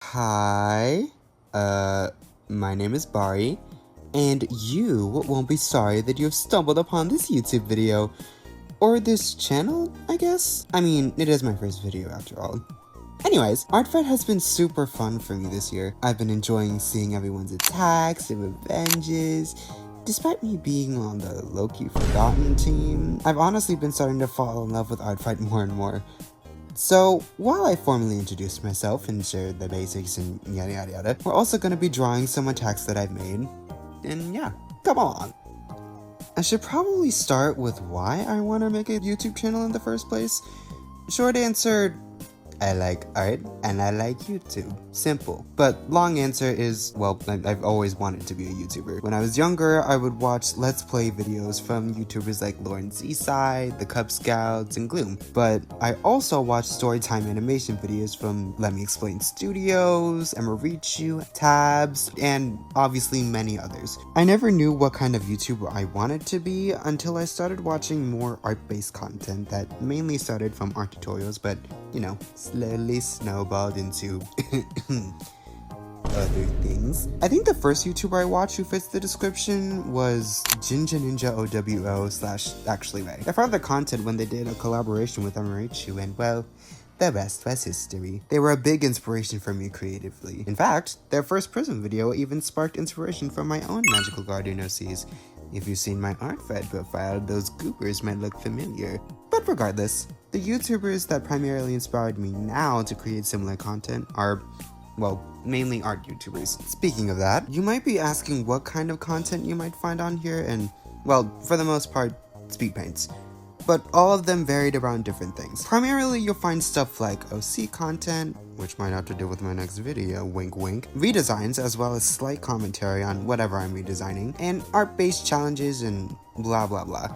Hi, my name is Bari, and you won't be sorry that you have stumbled upon this YouTube video. Or this channel, I guess? I mean, it is my first video after all. Anyways, Artfight has been super fun for me this year. I've been enjoying seeing everyone's attacks and revenges. Despite me being on the low-key forgotten team, I've honestly been starting to fall in love with Artfight more and more. So, while I formally introduced myself and shared the basics and yada yada yada, we're also going to be drawing some attacks that I've made. And yeah, come along. I should probably start with why I want to make a YouTube channel in the first place. Short answer, I like art and I like YouTube. Simple. But long answer is, well, I've always wanted to be a YouTuber. When I was younger, I would watch Let's Play videos from YouTubers like Lauren Seaside, the Cub Scouts, and Gloom. But I also watched storytime animation videos from Let Me Explain Studios, Emarichu, Tabs, and obviously many others. I never knew what kind of YouTuber I wanted to be until I started watching more art-based content that mainly started from art tutorials, but you know, slowly snowballed into other things. I think the first YouTuber I watched who fits the description was Jinja Ninja OWO / Actually Ray. I found their content when they did a collaboration with Emarichu, and well, the rest was history. They were a big inspiration for me creatively. In fact, their first Prism video even sparked inspiration from my own Magical Guardian OCs. If you've seen my Artfight profile, those goobers might look familiar. But regardless, the YouTubers that primarily inspired me now to create similar content are, well, mainly art YouTubers. Speaking of that, you might be asking what kind of content you might find on here, and, well, for the most part, speed paints. But all of them varied around different things. Primarily, you'll find stuff like OC content, which might have to do with my next video, wink wink, redesigns as well as slight commentary on whatever I'm redesigning, and art-based challenges and blah blah blah.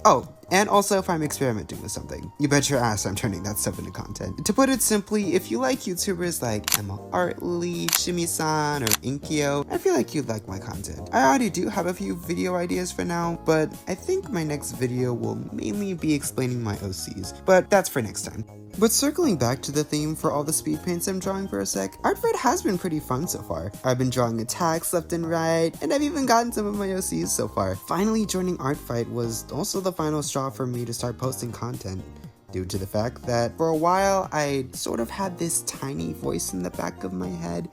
Oh, and also if I'm experimenting with something. You bet your ass I'm turning that stuff into content. To put it simply, if you like YouTubers like Emma Artley, Shimi-san, or Inkyo, I feel like you'd like my content. I already do have a few video ideas for now, but I think my next video will mainly be explaining my OCs, but that's for next time. But circling back to the theme for all the speed paints I'm drawing for a sec, Artfight has been pretty fun so far. I've been drawing attacks left and right, and I've even gotten some of my OCs so far. Finally joining Artfight was also the final straw for me to start posting content, due to the fact that for a while I sort of had this tiny voice in the back of my head.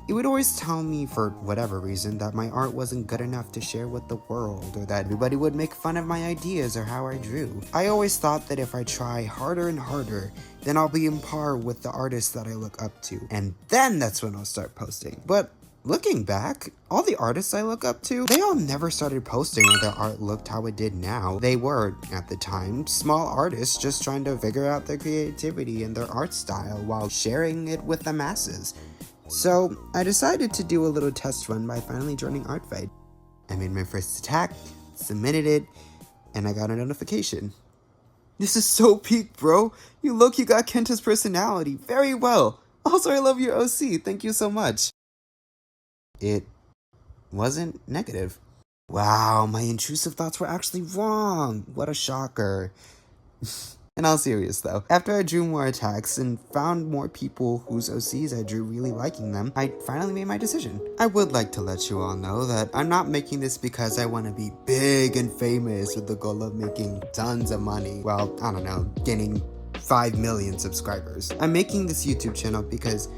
It would always tell me, for whatever reason, that my art wasn't good enough to share with the world, or that everybody would make fun of my ideas or how I drew. I always thought that if I try harder and harder, then I'll be in par with the artists that I look up to, and then that's when I'll start posting. But looking back, all the artists I look up to, they all never started posting when their art looked how it did now. They were, at the time, small artists just trying to figure out their creativity and their art style while sharing it with the masses. So, I decided to do a little test run by finally joining Artfight. I made my first attack, submitted it, and I got a notification. This is so peak, bro! You got Kenta's personality very well! Also, I love your OC, thank you so much! It wasn't negative. Wow, my intrusive thoughts were actually wrong! What a shocker. In all serious though, after I drew more attacks and found more people whose OCs I drew really liking them, I finally made my decision. I would like to let you all know that I'm not making this because I want to be big and famous with the goal of making tons of money. Well, I don't know, gaining 5 million subscribers. I'm making this YouTube channel because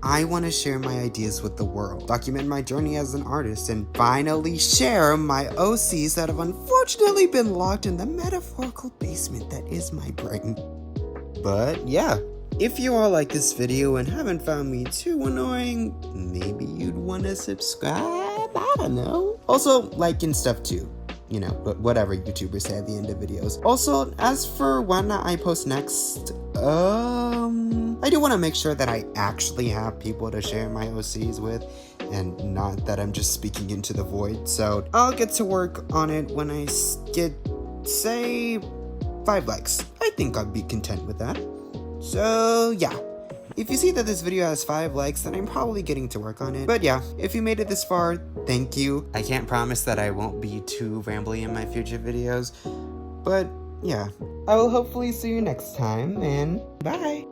I want to share my ideas with the world, document my journey as an artist, and finally share my OCs that have unfortunately been locked in the metaphorical basement that is my brain. But yeah, if you all like this video and haven't found me too annoying, maybe you'd want to subscribe? I don't know. Also, like and stuff too. You know, but whatever YouTubers say at the end of videos. Also, as for when I post next, I do want to make sure that I actually have people to share my OCs with, and not that I'm just speaking into the void. So I'll get to work on it when I get, say, 5 likes. I think I'd be content with that. So yeah. If you see that this video has 5 likes, then I'm probably getting to work on it. But yeah, if you made it this far, thank you. I can't promise that I won't be too rambly in my future videos, but yeah. I will hopefully see you next time, and bye!